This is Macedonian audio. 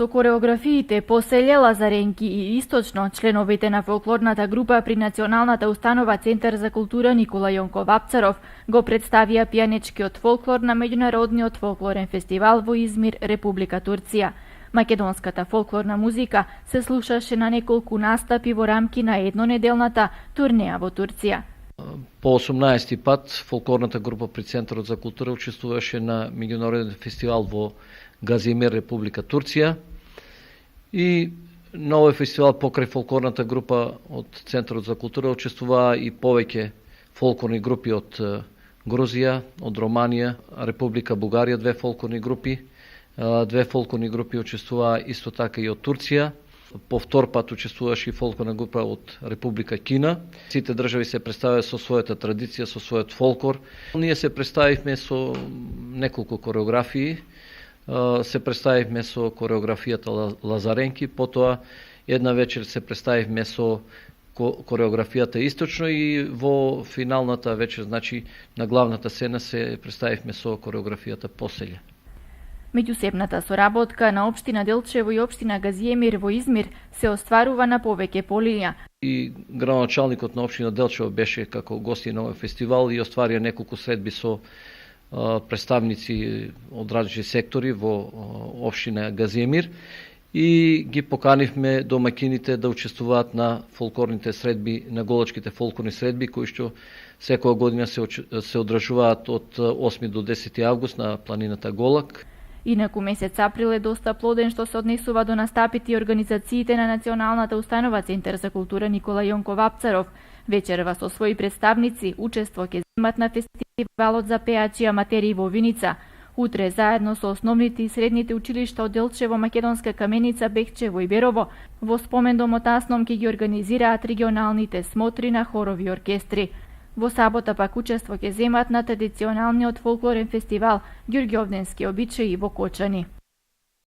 Со кореографиите Поселје, Лазаренки и Источно, членовите на фолклорната група при Националната установа Центар за култура Никола Јонков Апцаров го представија пијанечкиот фолклор на меѓународниот фолклорен фестивал во Измир, Република Турција. Македонската фолклорна музика се слушаше на неколку настапи во рамки на еднонеделната турнеја во Турција. По 18 пат фолклорната група при Центарот за култура учествуваше на меѓународен фестивал во Газимир, Република Турција. И на овој фестивал покрај фолклорната група од Центарот за култура учествуваа и повеќе фолклорни групи од Грузија, од Романија, Република Бугарија, две фолклорни групи. Две фолклорни групи учествуваа исто така и од Турција. По втор пат учествуваше и фолклорна група од Република Кина. Сите држави се представија со својата традиција, со својот фолклор. Ние се представивме со неколку кореографии. Се представивме со кореографијата Лазаренки, потоа една вечер се представивме со кореографијата Источно и во финалната вечер, значи на главната сцена се представивме со кореографијата Поселје. Меѓусебната соработка на општина Делчево и општина Газиемир во Измир се остварува на повеќе полиња. И градоначалникот на општина Делчево беше како гости на овој фестивал и остварија неколку средби со представници од различни сектори во општина Газиемир и ги поканивме домаќините да учествуваат на фолклорните средби, на голачките фолклорни средби кои што секоја година се одржуваат од 8 до 10 август на планината Голак. Инаку месец април е доста плоден што се однесува до настапите и организациите на Националната установа Центар за култура Никола Јонков Апцаров. Вечерва со своји представници учество ќе земат на фестивалот за пеачи аматери во Виница. Утре заедно со основните и средните училишта од Делчево, Македонска Каменица, Бехчево и Берово во спомендомот Асном ќе ги организираат регионалните смотри на хорови и оркестри. Во сабота пак учество ќе земат на традиционалниот фолклорен фестивал Ѓурѓовденски обичаи во Кочани.